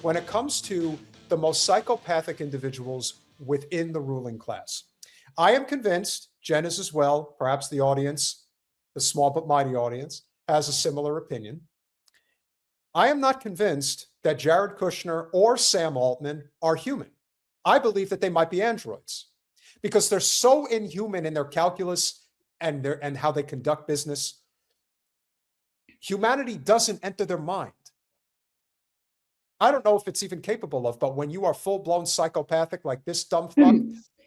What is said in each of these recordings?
when it comes to the most psychopathic individuals within the ruling class. I am convinced, Jen is as well, perhaps the audience, the small but mighty audience, has a similar opinion. I am not convinced that Jared Kushner or Sam Altman are human. I believe that they might be androids because they're so inhuman in their calculus and how they conduct business. Humanity doesn't enter their mind. I don't know if it's even capable of, but when you are full-blown psychopathic like this dumb fuck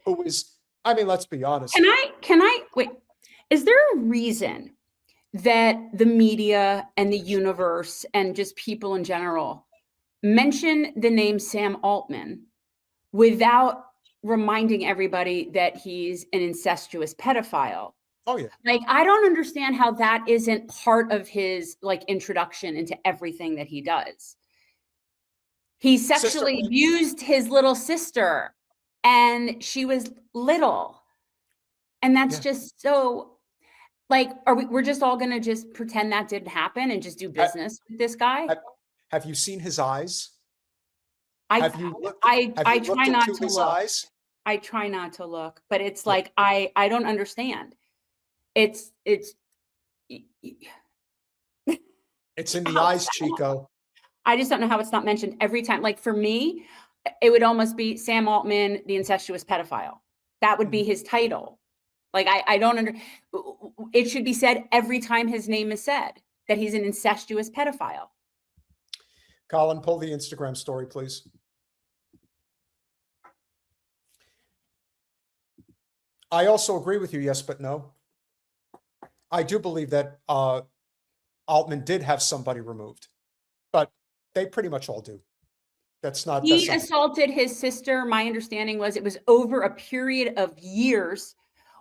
who is, I mean, let's be honest. Can I wait, is there a reason that the media and the universe and just people in general mention the name Sam Altman without reminding everybody that he's an incestuous pedophile? Oh yeah. Like, I don't understand how that isn't part of his like introduction into everything that he does. He sexually abused his little sister and she was little. And that's just so, like, we're just all going to just pretend that didn't happen and just do business with this guy? Have you seen his eyes? I try not to look. I try not to look, but it's like, I don't understand. It's in the eyes, Chico. I just don't know how it's not mentioned every time. Like, for me, it would almost be Sam Altman, the incestuous pedophile. That would be his title. Like, I don't it should be said every time his name is said, that he's an incestuous pedophile. Colin, pull the Instagram story, please. I also agree with you, yes, but no. I do believe that Altman did have somebody removed, but they pretty much all do. He assaulted his sister. My understanding was it was over a period of years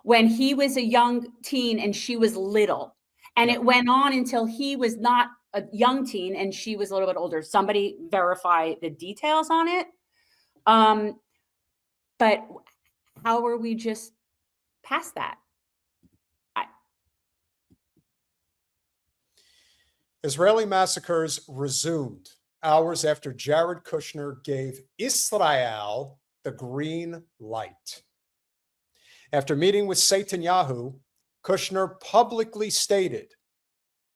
when he was a young teen and she was little. And it went on until he was not a young teen and she was a little bit older. Somebody verify the details on it. But how are we just past that? Israeli massacres resumed hours after Jared Kushner gave Israel the green light. After meeting with Netanyahu, Kushner publicly stated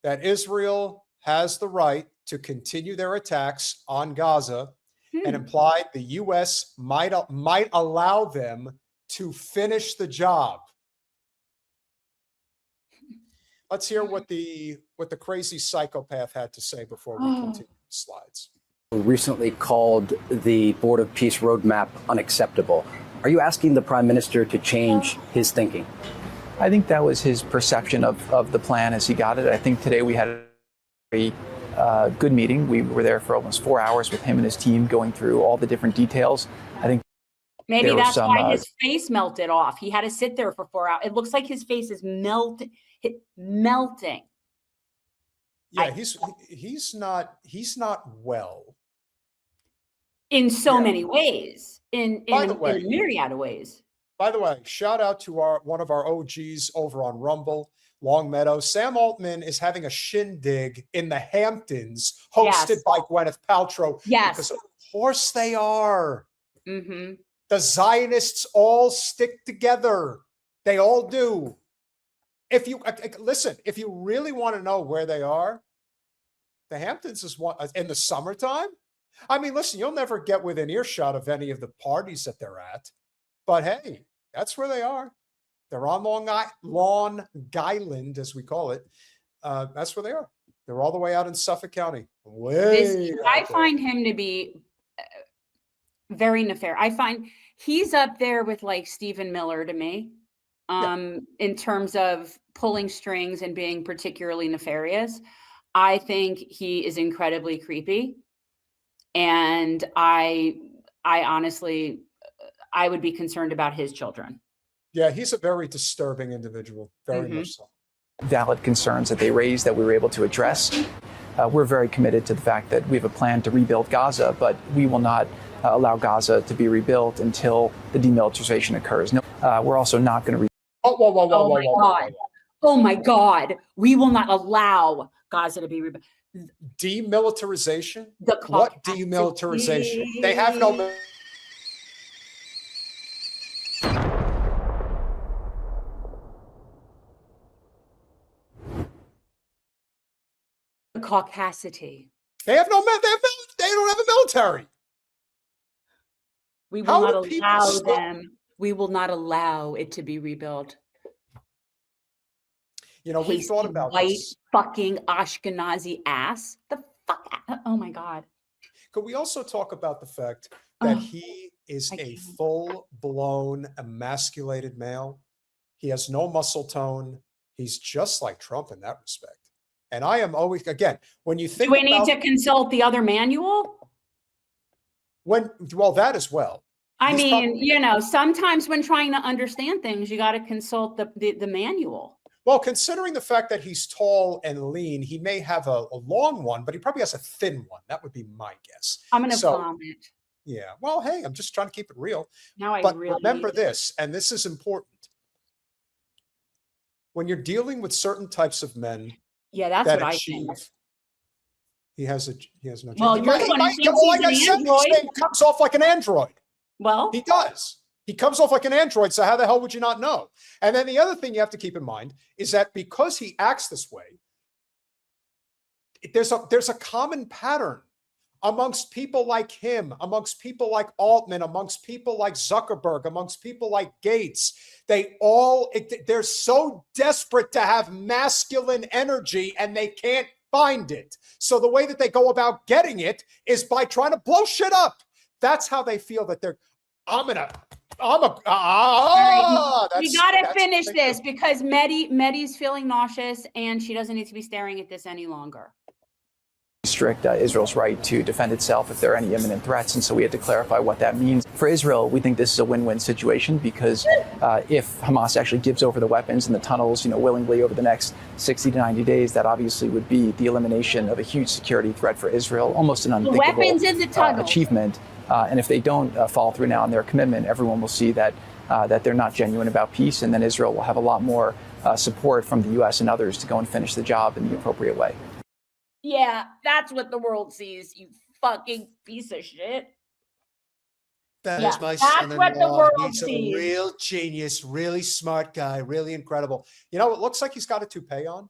that Israel has the right to continue their attacks on Gaza and implied the U.S. might allow them to finish the job. Let's hear what the crazy psychopath had to say before we continue the slides. Recently called the Board of Peace roadmap unacceptable. Are you asking the Prime Minister to change his thinking? I think that was his perception of the plan as he got it. I think today we had a very good meeting. We were there for almost 4 hours with him and his team going through all the different details. I think maybe that's why his face melted off. He had to sit there for 4 hours. It looks like his face is melting. Yeah, he's not well. In so many ways, in a myriad of ways. By the way, shout out to one of our OGs over on Rumble, Longmeadow. Sam Altman is having a shindig in the Hamptons, hosted by Gwyneth Paltrow. Yes, because of course they are. The Zionists all stick together. They all do. If you listen, if you really want to know where they are, the Hamptons is one in the summertime. I mean, listen, you'll never get within earshot of any of the parties that they're at, but hey, that's where they are. They're on Long Island, as we call it. That's where they are. They're all the way out in Suffolk County. I find him to be very nefarious. I find he's up there with like Stephen Miller to me, in terms of pulling strings and being particularly nefarious. I think he is incredibly creepy. And I honestly, I would be concerned about his children. Yeah, he's a very disturbing individual, very much so. Valid concerns that they raised that we were able to address. We're very committed to the fact that we have a plan to rebuild Gaza, but we will not allow Gaza to be rebuilt until the demilitarization occurs. No, we're also not going to. Oh my God! We will not allow Gaza to be rebuilt. Demilitarization? The What demilitarization? They have no. The caucasity. They don't have a military. We How will do not people allow stop- them. We will not allow it to be rebuilt. You know, we've thought about white this. fucking Ashkenazi ass. The fuck? Oh my God. Could we also talk about the fact that Oh, he is I a can't. full-blown emasculated male? He has no muscle tone. He's just like Trump in that respect. And I am always, again, when you think Do we need about to consult the other manual? well, that as well. I He's mean, probably- you know, sometimes when trying to understand things, you got to consult the manual. Well, considering the fact that he's tall and lean, he may have a long one, but he probably has a thin one. That would be my guess. I'm going to So- vomit. Yeah. Well, hey, I'm just trying to keep it real. Now I But really remember need it. this, and this is important. When you're dealing with certain types of men Yeah, that's that what I achieve, think. he has no. Well, he you're might- the he one who might- thinks well, he's like I an said, android. his name comes off like an android. Well, He does. He comes off like an android. So how the hell would you not know? And then the other thing you have to keep in mind is that because he acts this way, there's a common pattern amongst people like him, amongst people like Altman, amongst people like Zuckerberg, amongst people like Gates. They're so desperate to have masculine energy and they can't find it. So the way that they go about getting it is by trying to blow shit up. That's how they feel that they're, we got to finish this because Medi's feeling nauseous and she doesn't need to be staring at this any longer. Restrict Israel's right to defend itself if there are any imminent threats. And so we had to clarify what that means. For Israel, we think this is a win-win situation because if Hamas actually gives over the weapons in the tunnels, willingly over the next 60 to 90 days, that obviously would be the elimination of a huge security threat for Israel, almost an unthinkable weapons in the tunnels. achievement. And if they don't follow through now on their commitment, everyone will see that they're not genuine about peace, and then Israel will have a lot more support from the U.S. and others to go and finish the job in the appropriate way. Yeah, that's what the world sees, you fucking piece of shit. That Yeah, is my that's what the son-in-law. world He's a sees. real genius, really smart guy, really incredible. You know, it looks like he's got a toupee on.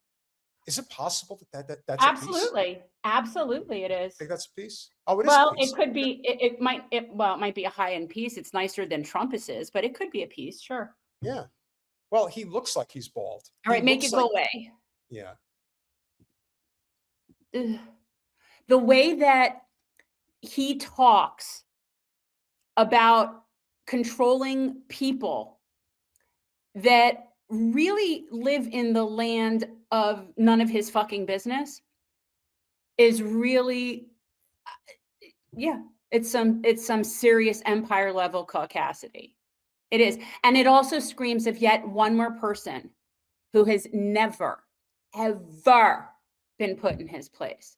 Is it possible that's a piece? Absolutely it is. I think that's a piece. Oh, it is. Well, a piece. it could be, it might be a high-end piece. It's nicer than Trump's is, but it could be a piece, sure. Yeah. Well, he looks like he's bald. All right, He make looks it go like- away. Yeah. Ugh. The way that he talks about controlling people that really live in the land of none of his fucking business is really, yeah, it's some serious empire level caucasity. It is. And it also screams of yet one more person who has never, ever been put in his place,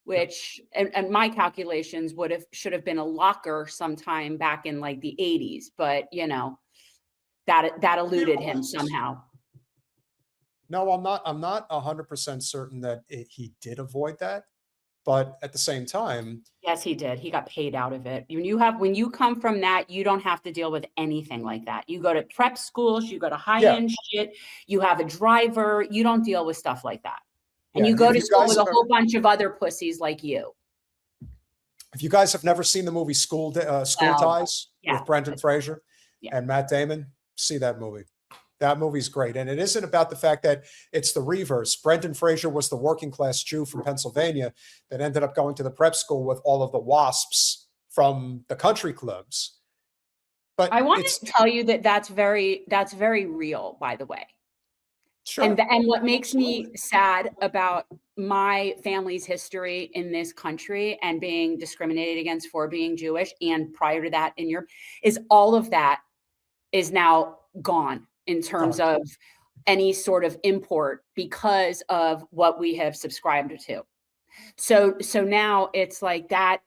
which, and my calculations should have been a locker sometime back in like the 80s, but that eluded him somehow. No, I'm not 100% certain that he did avoid that, but at the same time, Yes, he did. He got paid out of it. When you come from that, you don't have to deal with anything like that. You go to prep schools, you go to high-end shit, you have a driver, you don't deal with stuff like that. And Yeah, you go if to you school guys with a are- whole bunch of other pussies like you. if you guys have never seen the movie School Ties yeah. with Brendan Fraser Yeah. and Matt Damon, see that movie. That movie's great. And it isn't about the fact that it's the reverse. Brendan Fraser was the working class Jew from Pennsylvania that ended up going to the prep school with all of the WASPs from the country clubs. But I want to tell you that's very real, by the way. sure. And what makes me sad about my family's history in this country and being discriminated against for being Jewish and prior to that in Europe is all of that is now gone in terms of any sort of import because of what we have subscribed to. So now it's like that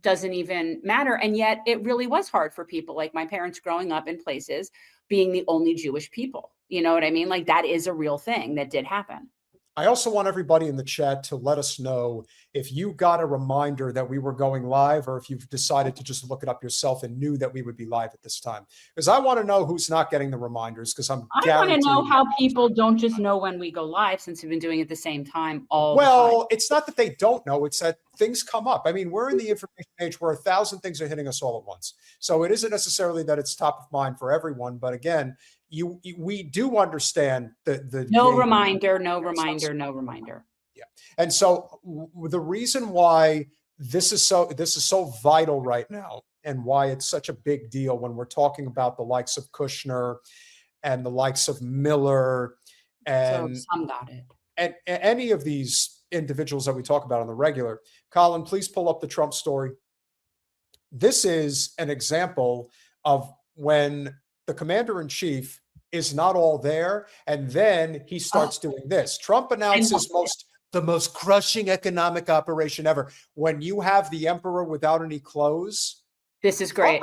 doesn't even matter. And yet it really was hard for people like my parents growing up in places being the only Jewish people. You know what I mean? Like that is a real thing that did happen. I also want everybody in the chat to let us know if you got a reminder that we were going live, or if you've decided to just look it up yourself and knew that we would be live at this time. Because I want to know who's not getting the reminders, because I want to know how people don't just know when we go live, since we've been doing it at the same time all the time. Well, it's not that they don't know, it's that things come up. I mean, we're in the information age where 1,000 things are hitting us all at once. So it isn't necessarily that it's top of mind for everyone, but again, we do understand the no reminder. Yeah. And so the reason why this is so vital right now, and why it's such a big deal when we're talking about the likes of Kushner and the likes of Miller and so some got it, and any of these individuals that we talk about on the regular. Colin, please pull up the Trump story. This is an example of when the commander-in-chief is not all there, and then he starts doing this. Trump announces the most crushing economic operation ever. When you have the emperor without any clothes. This is great.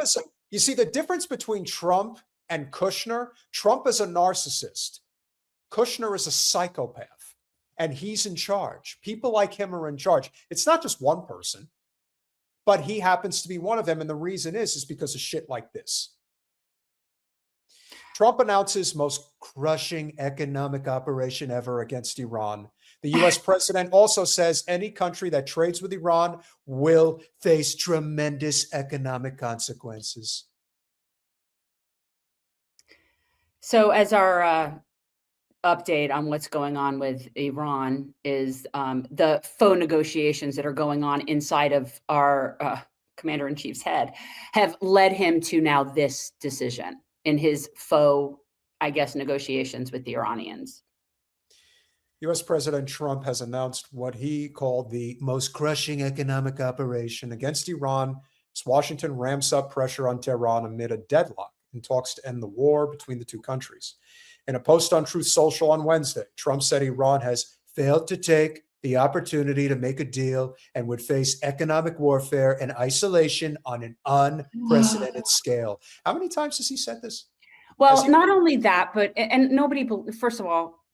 You see the difference between Trump and Kushner? Trump is a narcissist. Kushner is a psychopath, and he's in charge. People like him are in charge. It's not just one person, but he happens to be one of them. And the reason is because of shit like this. Trump announces most crushing economic operation ever against Iran. The US president also says any country that trades with Iran will face tremendous economic consequences. So as our update on what's going on with Iran is the faux negotiations that are going on inside of our commander-in-chief's head have led him to now this decision in his faux, I guess, negotiations with the Iranians. U.S. President Trump has announced what he called the most crushing economic operation against Iran as Washington ramps up pressure on Tehran amid a deadlock in talks to end the war between the two countries. In a post on Truth Social on Wednesday, Trump said Iran has failed to take the opportunity to make a deal and would face economic warfare and isolation on an unprecedented scale. How many times has he said this? Well, not only that, but, and nobody, first of all,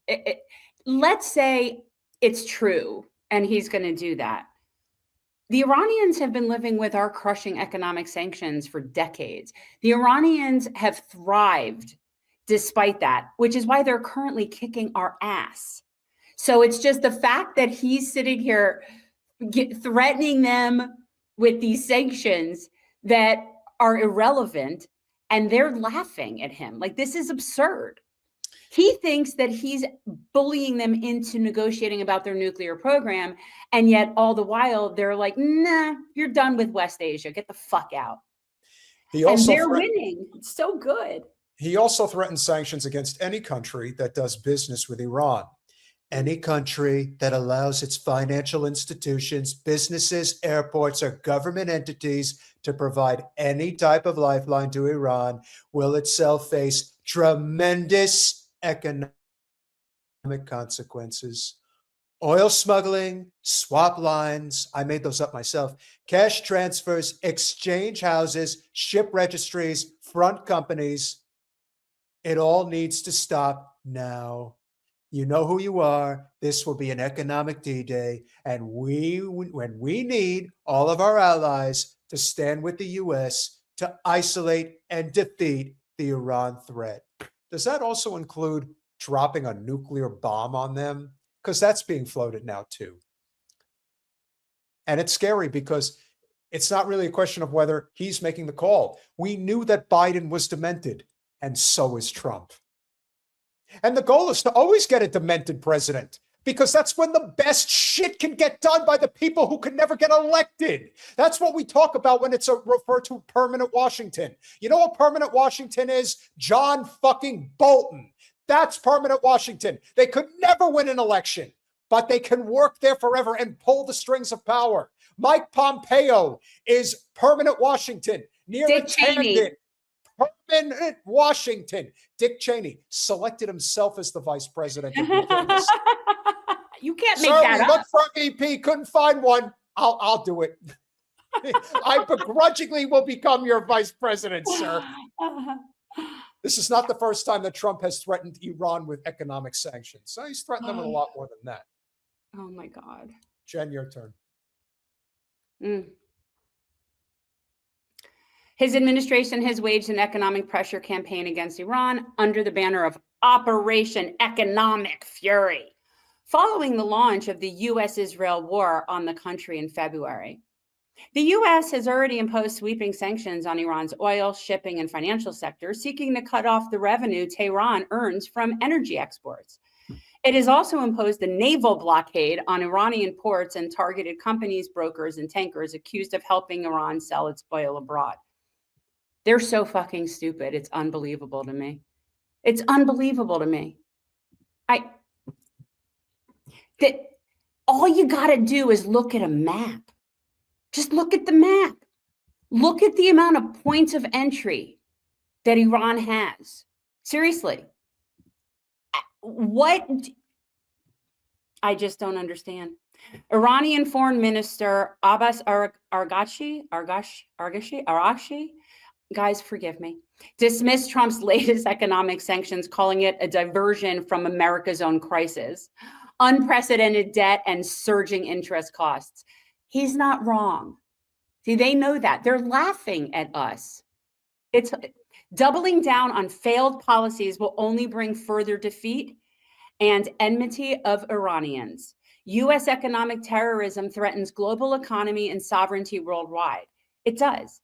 let's say it's true and he's going to do that. The Iranians have been living with our crushing economic sanctions for decades. The Iranians have thrived despite that, which is why they're currently kicking our ass. So it's just the fact that he's sitting here threatening them with these sanctions that are irrelevant, and they're laughing at him. Like, this is absurd. He thinks that he's bullying them into negotiating about their nuclear program, and yet all the while they're like, nah, you're done with West Asia. Get the fuck out. And they're winning. It's so good. He also threatened sanctions against any country that does business with Iran. Any country that allows its financial institutions, businesses, airports, or government entities to provide any type of lifeline to Iran will itself face tremendous economic consequences. Oil smuggling, swap lines, I made those up myself, cash transfers, exchange houses, ship registries, front companies. It all needs to stop now. You know who you are. This will be an economic D-Day, and when we need all of our allies to stand with the U.S. to isolate and defeat the Iran threat. Does that also include dropping a nuclear bomb on them? Because that's being floated now too. And it's scary because it's not really a question of whether he's making the call. We knew that Biden was demented, and so is Trump. And the goal is to always get a demented president, because that's when the best shit can get done by the people who can never get elected. That's what we talk about when it's referred to permanent Washington. You know what permanent Washington is? John fucking Bolton. That's permanent Washington. They could never win an election, but they can work there forever and pull the strings of power. Mike Pompeo is permanent Washington. Dick Cheney. Permanent Washington. Dick Cheney selected himself as the vice president. You can't make Sir, that we up. looked for a VP, couldn't find one. I'll do it. I begrudgingly will become your vice president, sir. This is not the first time that Trump has threatened Iran with economic sanctions. So he's threatened them with a lot more than that. Oh my God. Jen, your turn. His administration has waged an economic pressure campaign against Iran under the banner of Operation Economic Fury, following the launch of the U.S.-Israel war on the country in February. The U.S. has already imposed sweeping sanctions on Iran's oil, shipping, and financial sectors, seeking to cut off the revenue Tehran earns from energy exports. It has also imposed a naval blockade on Iranian ports and targeted companies, brokers, and tankers accused of helping Iran sell its oil abroad. They're so fucking stupid. It's unbelievable to me. It's unbelievable to me. That all you got to do is look at a map. Just look at the map. Look at the amount of points of entry that Iran has. Seriously. What? I just don't understand. Iranian Foreign Minister Abbas Araghchi, guys, forgive me, dismissed Trump's latest economic sanctions, calling it a diversion from America's own crisis, unprecedented debt, and surging interest costs. He's not wrong. See, they know that. They're laughing at us. It's doubling down on failed policies will only bring further defeat and enmity of Iranians. U.S. economic terrorism threatens global economy and sovereignty worldwide. It does.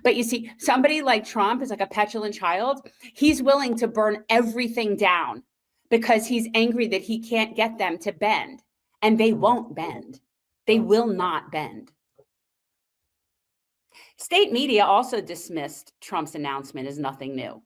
But you see, somebody like Trump is like a petulant child. He's willing to burn everything down because he's angry that he can't get them to bend. And they won't bend. They will not bend. State media also dismissed Trump's announcement as nothing new.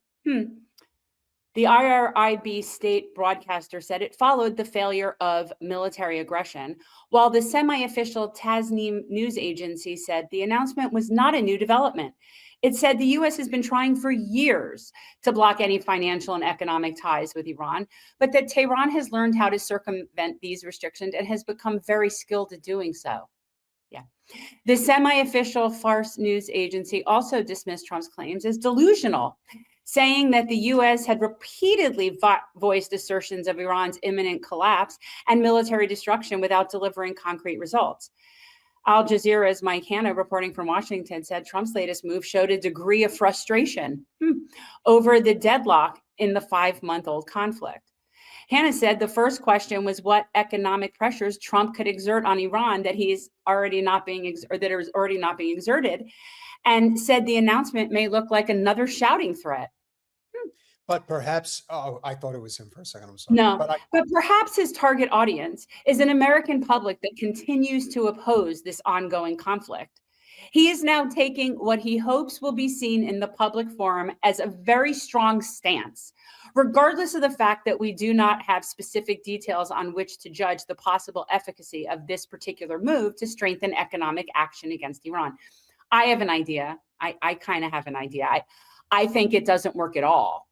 The IRIB state broadcaster said it followed the failure of military aggression, while the semi-official Tasnim news agency said the announcement was not a new development. It said the U.S. has been trying for years to block any financial and economic ties with Iran, but that Tehran has learned how to circumvent these restrictions and has become very skilled at doing so. Yeah. The semi-official Fars news agency also dismissed Trump's claims as delusional, saying that the U.S. had repeatedly voiced assertions of Iran's imminent collapse and military destruction without delivering concrete results. Al Jazeera's Mike Hanna, reporting from Washington, said Trump's latest move showed a degree of frustration over the deadlock in the 5-month-old conflict. Hanna said the first question was what economic pressures Trump could exert on Iran that he's already not being that is already not being exerted, and said the announcement may look like another shouting threat. But perhaps, I thought it was him for a second. I'm sorry. No, but perhaps his target audience is an American public that continues to oppose this ongoing conflict. He is now taking what he hopes will be seen in the public forum as a very strong stance, regardless of the fact that we do not have specific details on which to judge the possible efficacy of this particular move to strengthen economic action against Iran. I have an idea. I kind of have an idea. I think it doesn't work at all.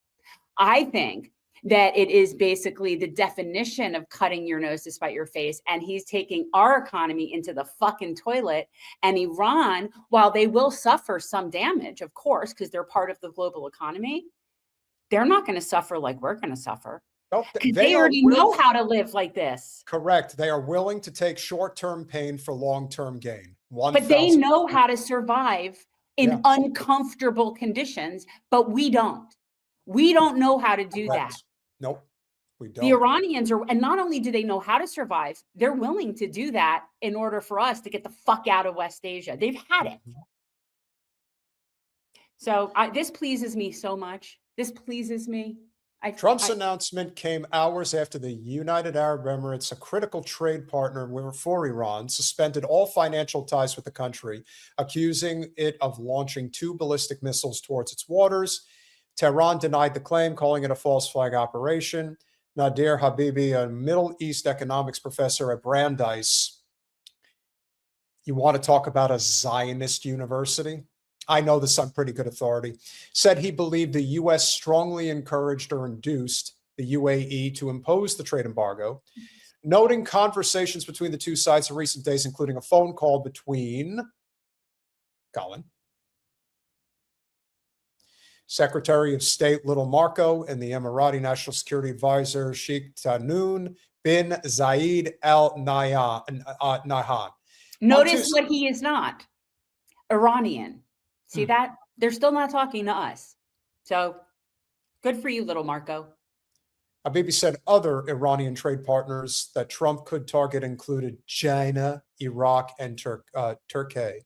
I think that it is basically the definition of cutting your nose to spite your face. And he's taking our economy into the fucking toilet. And Iran, while they will suffer some damage, of course, because they're part of the global economy, they're not going to suffer like we're going to suffer. Nope, they already know how to live like this. Correct. They are willing to take short-term pain for long-term gain. But they know how to survive in uncomfortable conditions, but we don't. We don't know how to do that. Nope, we don't. The Iranians are, and not only do they know how to survive, they're willing to do that in order for us to get the fuck out of West Asia. They've had it. So this pleases me so much. This pleases me. Trump's announcement came hours after the United Arab Emirates, a critical trade partner for Iran, suspended all financial ties with the country, accusing it of launching 2 ballistic missiles towards its waters. Tehran denied the claim, calling it a false flag operation. Nadir Habibi, a Middle East economics professor at Brandeis. You want to talk about a Zionist university? I know this on pretty good authority. Said he believed the U.S. strongly encouraged or induced the UAE to impose the trade embargo, noting conversations between the two sides in recent days, including a phone call between Colin Secretary of State Little Marco and the Emirati National Security Advisor Sheikh Tahnoun bin Zayed Al Nahyan. Notice what he is not. Iranian. See that? They're still not talking to us. So good for you, Little Marco. Habibi said other Iranian trade partners that Trump could target included China, Iraq, and Turkey.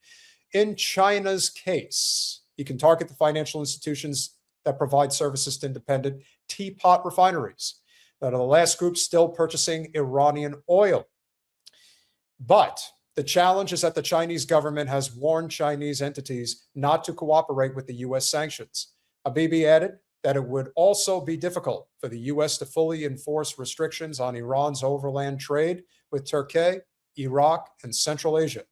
In China's case, he can target the financial institutions that provide services to independent teapot refineries that are the last group still purchasing Iranian oil. But the challenge is that the Chinese government has warned Chinese entities not to cooperate with the U.S. sanctions. Habibi added that it would also be difficult for the U.S. to fully enforce restrictions on Iran's overland trade with Turkey, Iraq, and Central Asia.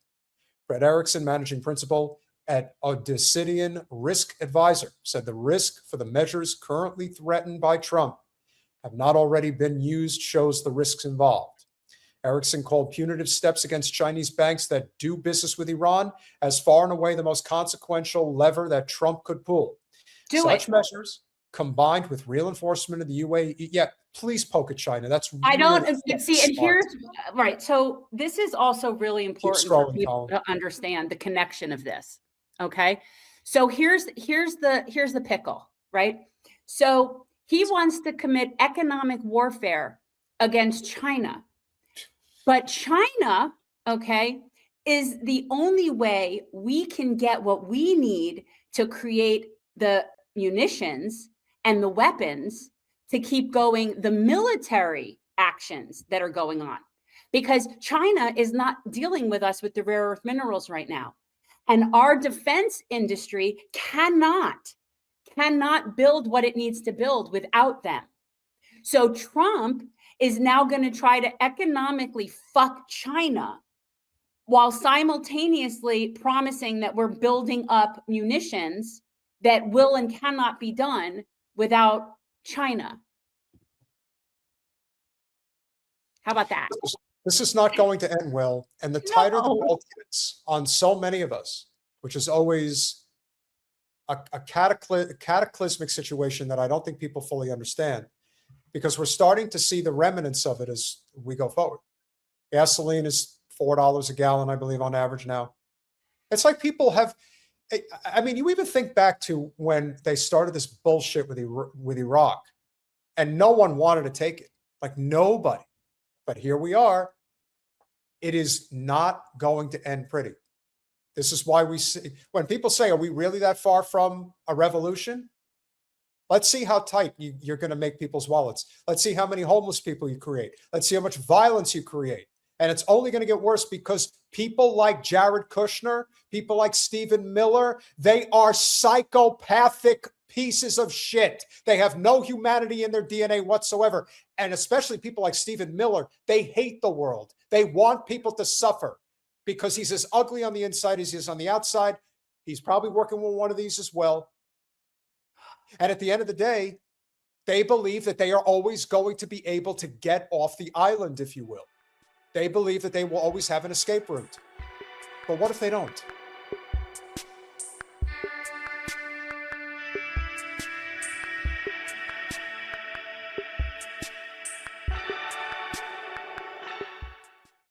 Fred Erickson, managing principal at Odyssean Risk Advisor, said the risk for the measures currently threatened by Trump have not already been used shows the risks involved. Erickson called punitive steps against Chinese banks that do business with Iran as far and away the most consequential lever that Trump could pull. Such measures, combined with real enforcement of the UAE, please poke at China. That's really I don't see, smart. and here's right. So this is also really important for people to understand the connection of this. Okay, so here's the pickle, right? So he wants to commit economic warfare against China, but China, okay, is the only way we can get what we need to create the munitions and the weapons to keep going the military actions that are going on, because China is not dealing with us with the rare earth minerals right now. And our defense industry cannot build what it needs to build without them. So Trump is now going to try to economically fuck China while simultaneously promising that we're building up munitions that will and cannot be done without China. How about that? This is not going to end well. And the tighter the belt gets on so many of us, which is always a cataclysmic situation that I don't think people fully understand, because we're starting to see the remnants of it as we go forward. Gasoline is $4 a gallon, I believe, on average now. It's like people have, I mean, you even think back to when they started this bullshit with Iraq, and no one wanted to take it, like nobody. But here we are. It is not going to end pretty. This is why we see, when people say, are we really that far from a revolution? Let's see how tight you're going to make people's wallets. Let's see how many homeless people you create. Let's see how much violence you create. And it's only going to get worse because people like Jared Kushner, people like Stephen Miller, they are psychopathic pieces of shit. They have no humanity in their DNA whatsoever. And especially people like Stephen Miller, they hate the world. They want people to suffer because he's as ugly on the inside as he is on the outside. He's probably working with one of these as well. And at the end of the day, they believe that they are always going to be able to get off the island, if you will. They believe that they will always have an escape route. But what if they don't?